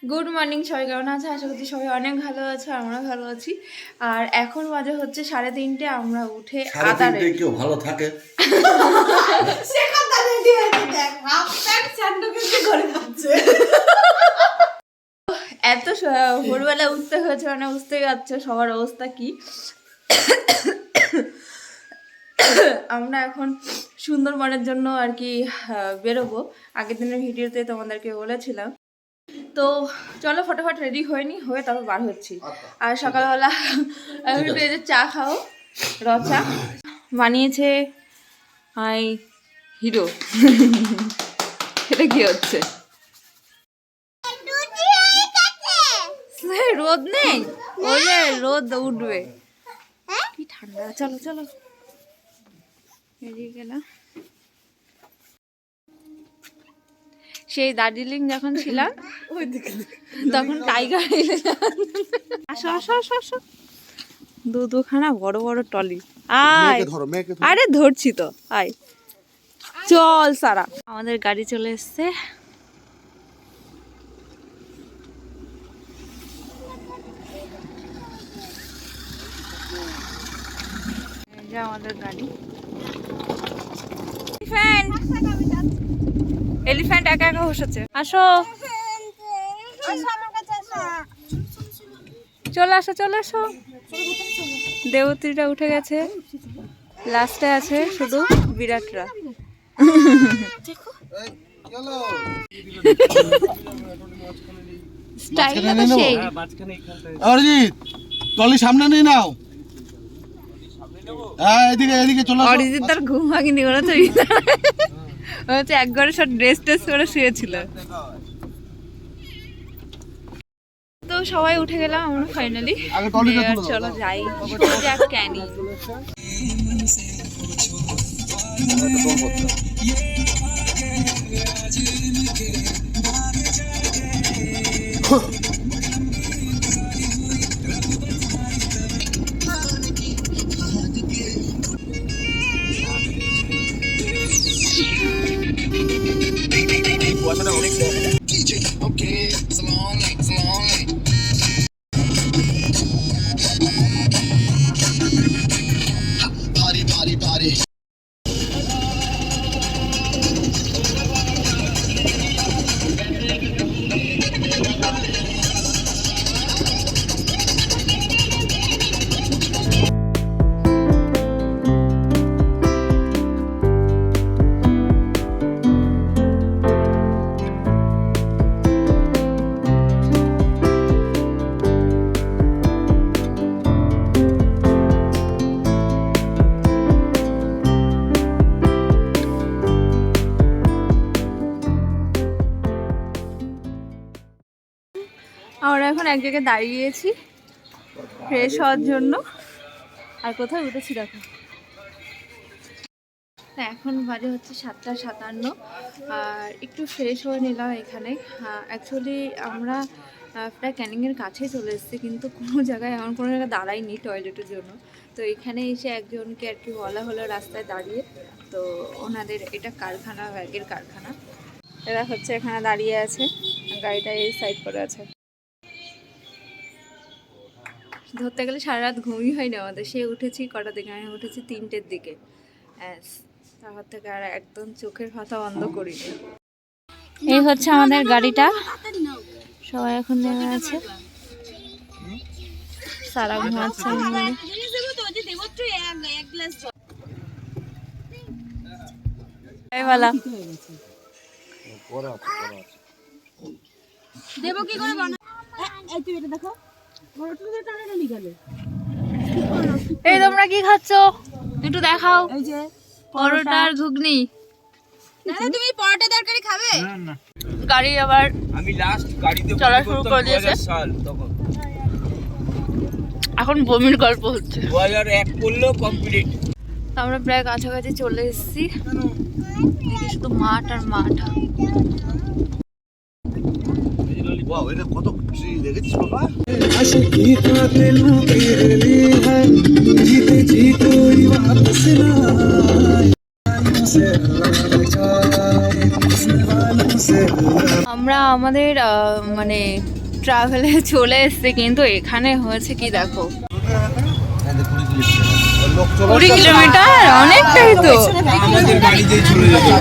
Good morning, সবাই কেমন আছে? আশা করছি সবাই অনেক ভালো আছে, আমরা ভালো আছি। আর এখন বাজে হচ্ছে 3:30, আমরা উঠে আদারে কেউ ভালো থাকে এত ভোরবেলা উঠতে হয়েছে, মানে বুঝতে পারছো সবার অবস্থা কি। আমরা এখন সুন্দরবনের জন্য আর কি বেরোবো। আগের দিনের ভিডিওতে তোমাদেরকে বলেছিলাম। তো চলো ফটাফট রেডি হয়ে তারপর বার হচ্ছি। আর সকালবেলা একটু এই যে চা খাও, রচা বানিয়েছে আই হিরো। এটা কি হচ্ছে? রোদ নেই, ওই যে রোদ উঠবে। কি ঠান্ডা! চলো চলো বেরিয়ে গেলাম। সেই দার্জিলিং যখন ছিলাম তখন টাইগার আসো আসো আসো আসো, দুখানা বড় বড় টলি। আয়, আরে ধরছি তো, আয় চল সারা। আমাদের গাড়ি চলে এসছে। আমাদের গাড়ি এলিফ্যান্ট একা একা বসেছে। আসো চলে আসো চলে আসো। দেবতীরা উঠে গেছে, লাস্টে আছে শুধু বিরাটরা। স্টাইলটা তো সেই। অরিজিৎ টলি সামনে নিয়ে নাও। হ্যাঁ এদিকে এদিকে চলো। অরিজিৎ তার ঘুম ভাঙিনি, ওরা তো হচ্ছে একবারে সব ড্রেস টেস করে শুয়েছিল। তো সবাই উঠে গেলাম আমরা ফাইনালি। চলো যাই ক্যানি। আমরা এখন এক জায়গায় দাঁড়িয়েছি ফ্রেশ হওয়ার জন্য। আর কোথায় উঠেছি দেখো। এখন বাজে হচ্ছে 7:57। আর একটু ফ্রেশ হয়ে নিলাম এখানে। অ্যাকচুয়ালি আমরা প্রায় ক্যানিংয়ের কাছেই চলে এসেছি, কিন্তু কোনো জায়গায় এমন কোনো জায়গায় দাঁড়াইনি টয়লেটের জন্য। তো এখানে এসে একজনকে আর কি বলা হলো রাস্তায় দাঁড়িয়ে। তো ওনাদের এটা কারখানা, ব্যাগের কারখানা। এরা হচ্ছে এখানে দাঁড়িয়ে আছে, গাড়িটা এই সাইড করে আছে। ধরতে গেলে সারা রাত ঘুমই হয়নি আমাদের। সে উঠেছি কটার দিকে? আমি উঠেছি 3টের দিকে। তারপর থেকে আর একদম চোখের পাতা বন্ধ করিনি। এই হচ্ছে আমাদের গাড়িটা, সবাই এখন নেমে আছে। সারা ঘুমাচ্ছে। দেবো কি করে বানা? দেখো এই তোমরা কি খাচ্ছ একটু দেখাও। এই যে পরোটা আর ঘুগনি। তুমি পরোটা তরকারি খাবে? না না, গাড়ি আবার আমি লাস্ট গাড়িতে চলা শুরু করে দিয়েছে। এখন বমির গল্প হচ্ছে। 2001 করলো কমপ্লিট। আমরা প্রায় কাছাকাছি চলে এসেছি। শুধু মাঠ আর মাঠ। ওয়াও, এটা কত ট্রি দেখেছিস বাবা? आशिकी का दिलों की रली है, जीते जी कोई वापस ना आए, से बचाए, किस्म वालों तुमसे हुआ আমরা আমাদের মানে ট্রাভেলে চলে এসেছি, কিন্তু এখানে হয়েছে কি দেখো, 20 কিলোমিটার অনেকটাই তো। আমাদের বাড়িতেই চলে যাবে।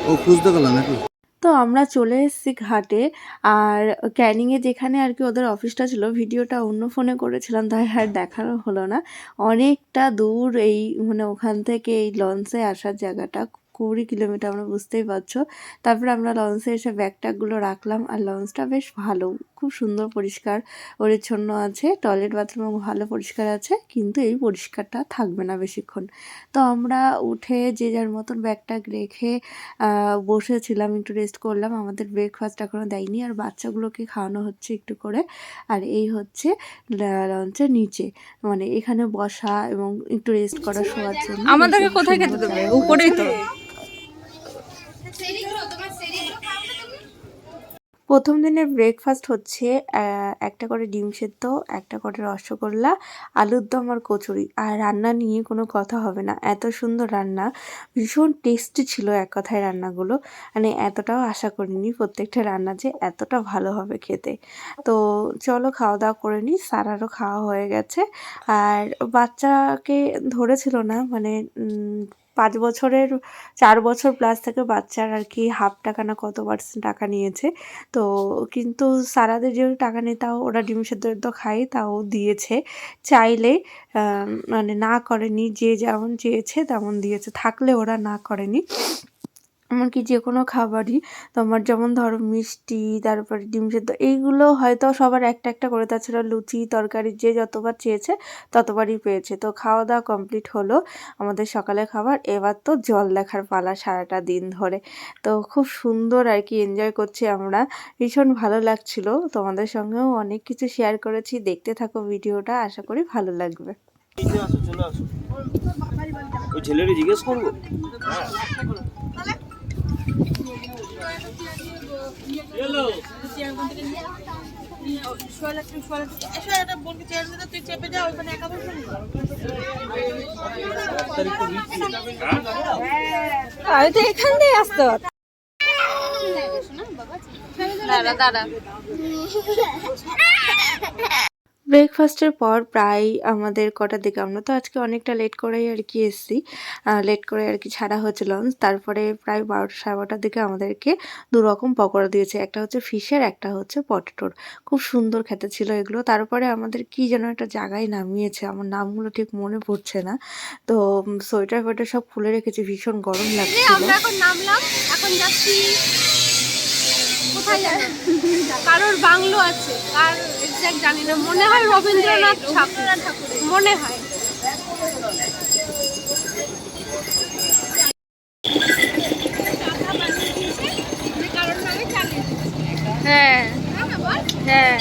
ও খুঁজতে গেলাম নাকি? তো আমরা চলে এসেছি ঘাটে। আর ক্যানিংয়ে যেখানে আর কি ওদের অফিসটা ছিল, ভিডিওটা অন্য ফোনে করেছিলাম, তাই আর দেখানো হলো না। অনেকটা দূর এই মানে ওখান থেকে এই লঞ্চে আসার জায়গাটা, 20 কিলোমিটার, আমরা বুঝতেই পারছো। তারপরে আমরা লঞ্চে এসে ব্যাগ ট্যাগগুলো রাখলাম। আর লঞ্চটা বেশ ভালো, খুব সুন্দর পরিষ্কার পরিচ্ছন্ন আছে, টয়লেট বাথরুমও ভালো পরিষ্কার আছে, কিন্তু এই পরিষ্কারটা থাকবে না বেশিক্ষণ। তো আমরা উঠে যে যার মতন ব্যাগ ট্যাগ রেখে বসেছিলাম, একটু রেস্ট করলাম। আমাদের ব্রেকফাস্ট এখনও দেয়নি, আর বাচ্চাগুলোকে খাওয়ানো হচ্ছে একটু করে। আর এই হচ্ছে লঞ্চের নিচে, মানে এখানে বসা এবং একটু রেস্ট করা, শোয়ার জন্য। আমাদেরকে কোথায় খেতে দেবে? উপরেই তো। প্রথম দিনের ব্রেকফাস্ট হচ্ছে একটা করে ডিম সেদ্ধ, একটা করে রসগোল্লা, আলুর দম আর কচুরি। আর রান্না নিয়ে কোনো কথা হবে না, এত সুন্দর রান্না, ভীষণ টেস্টি ছিল এক কথায় রান্নাগুলো। মানে এতটাও আশা করিনি প্রত্যেকটা রান্না যে এতটা ভালো হবে খেতে। তো চলো খাওয়া দাওয়া করে নিই। সারারও খাওয়া হয়ে গেছে। আর বাচ্চাকে ধরেছিল না, মানে 5 বছরের, 4 বছর প্লাস থেকে বাচ্চার আর কি হাফ টাকা না কত % টাকা নিয়েছে। তো কিন্তু সারাদের যেহেতু টাকা নেই, তাও ওরা ডিম সেদ্ধ তো খায়, তাও দিয়েছে চাইলে, মানে না করেনি, যে যেমন চেয়েছে তেমন দিয়েছে, থাকলে ওরা না করেনি। এমনকি যে কোনো খাবারই তোমার, যেমন ধরো মিষ্টি, তারপরে ডিম সেদ্ধ, এইগুলো হয়তো সবার একটা একটা করে, তাছাড়া লুচি তরকারি যে যতবার চেয়েছে ততবারই পেয়েছে। তো খাওয়া দাওয়া কমপ্লিট হলো আমাদের সকালে খাবার। এবার তো জল দেখার পালা সারাটা দিন ধরে। তো খুব সুন্দর আর কি এনজয় করছি আমরা, ভীষণ ভালো লাগছিল। তোমাদের সঙ্গেও অনেক কিছু শেয়ার করেছি, দেখতে থাকো ভিডিওটা, আশা করি ভালো লাগবে। চলে আসো। ওই ছেলেটা জিজ্ঞেস করবো। আমি তো এখান দিয়ে আসতো। দাঁড়া দাঁড়া। ব্রেকফাস্টের পর প্রায় আমাদের কটার দিকে, আমরা তো আজকে অনেকটা লেট করেই আর কি এসেছি, লেট করে আর কি ছাড়া হয়েছে লঞ্চ। তারপরে প্রায় 12টা সাড়ে 12টার দিকে আমাদেরকে 2 রকম পকোড়া দিয়েছে, একটা হচ্ছে ফিশের, একটা হচ্ছে পটেটোর। খুব সুন্দর খেতে ছিল এগুলো। তারপরে আমাদের কি যেন একটা জায়গায় নামিয়েছে, আমার নামগুলো ঠিক মনে পড়ছে না। তো সোয়েটার ফোয়েটার সব খুলে রেখেছি, ভীষণ গরম লাগছিল। আমরা এখন নামলাম, এখন যাচ্ছি কোথায় যাবো, কারোর বাংলো আছে, আর এক্সাক্ট জানি না, মনে হয় রবীন্দ্রনাথ ঠাকুর মনে হয়। হ্যাঁ হ্যাঁ।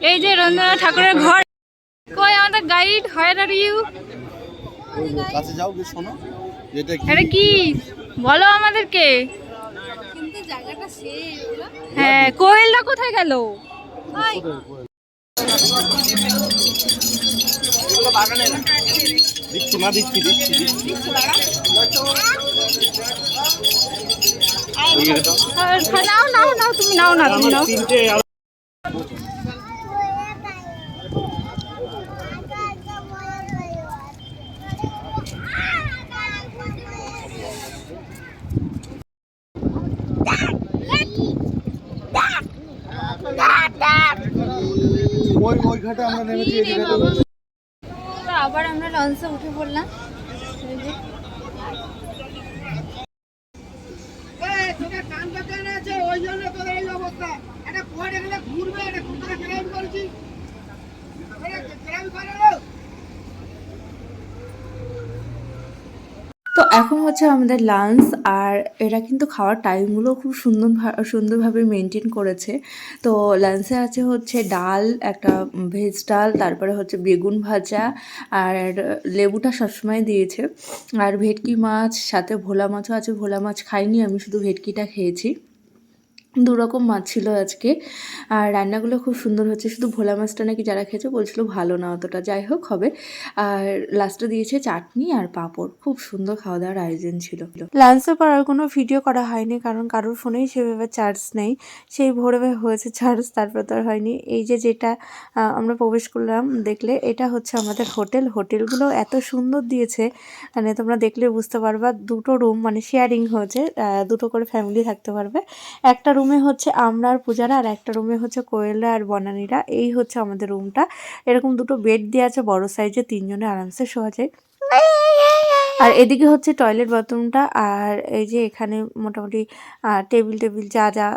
এই যে রবীন্দ্রনাথ ঠাকুরের ঘর। কই আমাদের গাইড? Where are you? কাছে যাও, গিয়ে শোনো এটা কি। এটা কি বলো আমাদেরকে। কিন্তু জায়গাটা সেই, হ্যাঁ, কোয়েলটা কোথায় গেল? দিচ্ছি না, দিচ্ছি। নাও নাও নাও, তুমি নাও না, তুমি নাও। ওই ঘাটে আমরা নেমেছি, এই ঘাটে। তো আবার আমরা লঞ্চে উঠে পড়লাম। তো এখন হচ্ছে আমাদের লাঞ্চ। আর এরা কিন্তু খাওয়ার টাইমগুলো খুব সুন্দরভাবে মেনটেন করেছে। তো লাঞ্চে আছে হচ্ছে ডাল, একটা ভেজ ডাল, তারপরে হচ্ছে বেগুন ভাজা, আর লেবুটা সবসময় দিয়েছে, আর ভেটকি মাছ, সাথে ভোলা মাছও আছে। ভোলা মাছ খাইনি আমি, শুধু ভেটকিটা খেয়েছি। দুরকম মাছ ছিল আজকে। আর রান্নাগুলো খুব সুন্দর হচ্ছে, শুধু ভোলা মাছটা নাকি যারা খেয়েছে বলছিল ভালো না অতটা, যাই হোক হবে। আর লাস্টে দিয়েছে চাটনি আর পাঁপড়, খুব সুন্দর খাওয়া দাওয়ার আয়োজন ছিল। লাঞ্চের পর আর কোনো ভিডিও করা হয়নি, কারণ কারোর ফোনেই সেভাবে চার্জ নেই। সেই ভোরে হয়েছে চার্জ, তারপর তো আর হয়নি। এই যেটা আমরা প্রবেশ করলাম, দেখলে এটা হচ্ছে আমাদের হোটেল। হোটেলগুলো এত সুন্দর দিয়েছে, মানে তোমরা দেখলে বুঝতে পারবা। দুটো রুম মানে শেয়ারিং হয়েছে, দুটো করে ফ্যামিলি থাকতে পারবে। একটা রুমে হচ্ছে আমরা আর পূজারা, আর একটা রুমে হচ্ছে কোয়েলরা আর বনানীরা। এই হচ্ছে আমাদের রুমটা। এরকম দুটো বেড দেওয়া আছে বড় সাইজে, 3 জনে আরামসে শোয়া যায়। আর এদিকে হচ্ছে টয়লেট বাথরুমটা। আর এই যে এখানে মোটামুটি টেবিল যা যা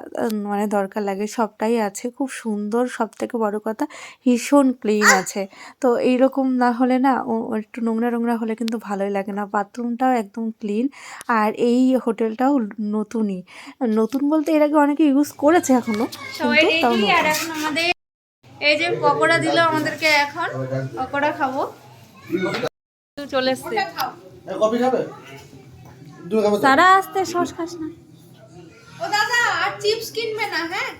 মানে দরকার লাগে সবটাই আছে, খুব সুন্দর। সব থেকে বড় কথা ভীষণ ক্লিন আছে। তো এইরকম না হলে না, একটু নোংরা হলে কিন্তু ভালোই লাগে না। বাথরুমটাও একদম ক্লিন। আর এই হোটেলটাও নতুন বলতে এর আগে অনেকে ইউজ করেছে এখনো, কিন্তু তাও নতুন। আর এখন আমাদের এই যে পকোড়া দিল আমাদেরকে, এখন পকোড়া খাবো। চলে এসছে কফি খাবে? সারা আসতে সস খাস না। ও দাদা, আর চিপস কিনবে না? হ্যাঁ,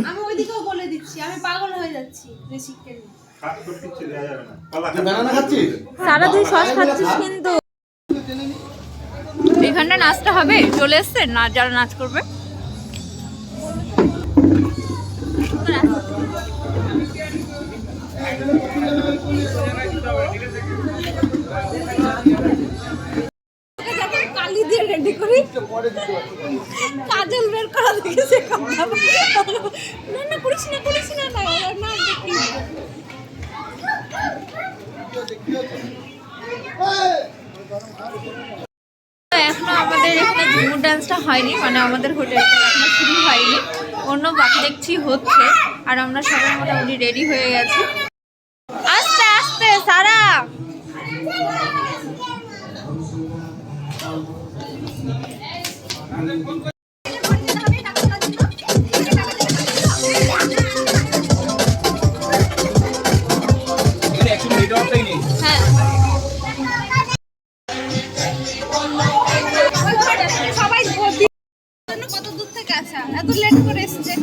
আমি ওইদিকেও বলে দিচ্ছি, আমি পাগল হয়ে যাচ্ছি বেশি খেলে। ব্যানানা খাচ্ছিস? সারা তুই সস খাচ্ছিস কিন্তু। এখানটা নাচটা হবে, চলে এসছে না যারা নাচ করবে। কালি দিয়ে রেডি করি, কাজল বের করা দেখেছে। না করিস না না দেখি। এখনো আমাদের এখানে ঝুমুর ডান্সটা হয়নি, মানে আমাদের হোটেলটা এখনো শুরু হয়নি। অন্য বাকি দেখছি হচ্ছে। আর আমরা সবাই মোটামুটি রেডি হয়ে গেছি। আস্তে আস্তে সারা। সবাই কত দূর থেকে আসা, এত লেট করে এসছে।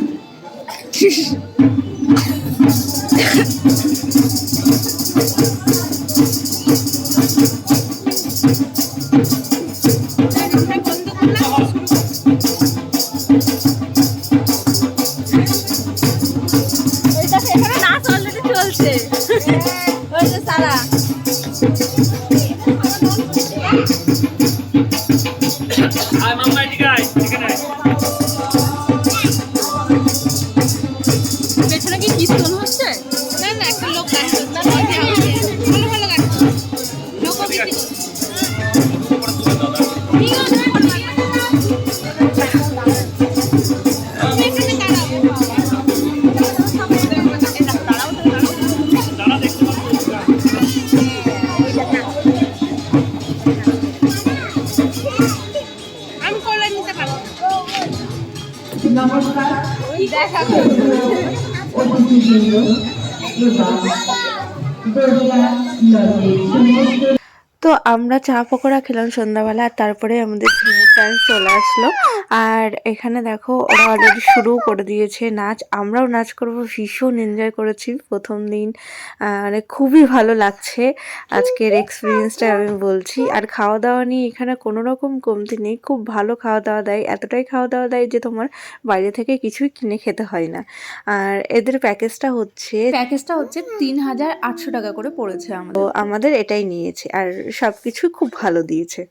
এখানে নাচ অলরেডি চলছে। ওই যে সারা। পেছনে কি কীর্তন হচ্ছে? না একটা লোক গান করছে, ভালো গান করছে। আমি করলে নিতে পারবো। দেখা তো আমরা চা পকোড়া খেলাম সন্ধ্যাবেলা, আর তারপরে আমাদের ঝুমুর ডান্স চলে আসলো। আর এখানে দেখো ওরা অলরেডি শুরু করে দিয়েছে নাচ। আমরাও নাচ করব, ভীষণ এনজয় করেছি প্রথম দিন। মানে খুবই ভালো লাগছে আজকের এক্সপিরিয়েন্সটা, আমি বলছি। আর খাওয়া দাওয়া নিয়ে এখানে কোনো রকম কমতি নেই, খুব ভালো খাওয়া দাওয়া দেয়। এতটাই খাওয়া দাওয়া দেয় যে তোমার বাইরে থেকে কিছুই কিনে খেতে হয় না। আর এদের প্যাকেজটা হচ্ছে 3,800 টাকা করে পড়েছে আমাদের। তো আমাদের এটাই নিয়েছে, আর সব কিছু খুব ভালো দিয়েছে।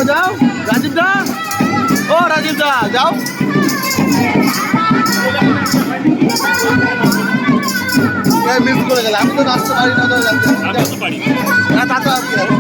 যাও রাজীব দা, ও রাজীব দা যাও। মিস করে গেলে আমি তো আসতে পারি না, তো যাতে পারি না তা তো আসতে হবে।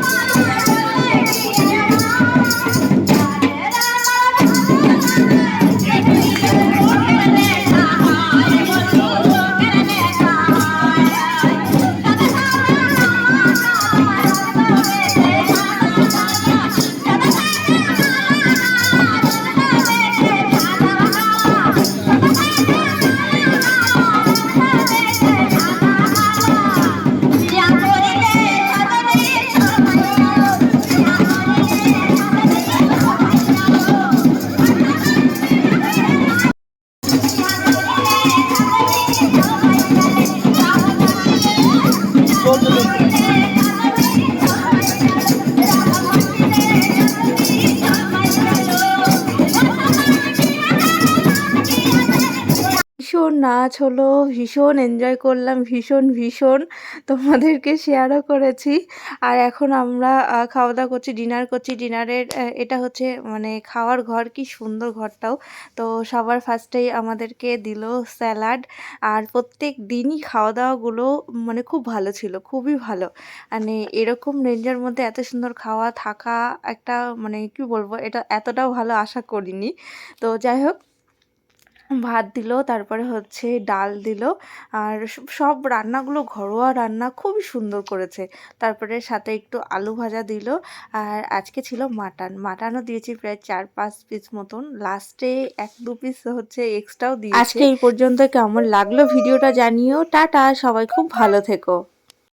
ভীষণ নাচ হলো, ভীষণ এনজয় করলাম, ভীষণ তোমাদেরকে শেয়ারও করেছি। আর এখন আমরা খাওয়া দাওয়া করছি, ডিনার করছি। ডিনারের এটা হচ্ছে মানে খাওয়ার ঘর, কি সুন্দর ঘরটাও। তো সবার ফার্স্টেই আমাদেরকে দিল স্যালাড। আর প্রত্যেক দিনই খাওয়া দাওয়াগুলো মানে খুব ভালো ছিল, খুবই ভালো। মানে এরকম রেঞ্জের মধ্যে এত সুন্দর খাওয়া থাকা একটা মানে কি বলবো, এটা এতটাও ভালো আশা করিনি। তো যাই হোক, ভাত দিল, তারপরে হচ্ছে ডাল দিল। আর সব রান্নাগুলো ঘরোয়া রান্না, খুবই সুন্দর করেছে। তারপরে সাথে একটু আলু ভাজা দিল। আর আজকে ছিল মাটনও দিয়েছি প্রায় 4-5 পিস মতন। লাস্টে 1-2 পিস হচ্ছে এক্সট্রাও দিয়েছে। আজকে এই পর্যন্ত কেমন লাগলো ভিডিওটা জানিও। টাটা, সবাই খুব ভালো থেকো।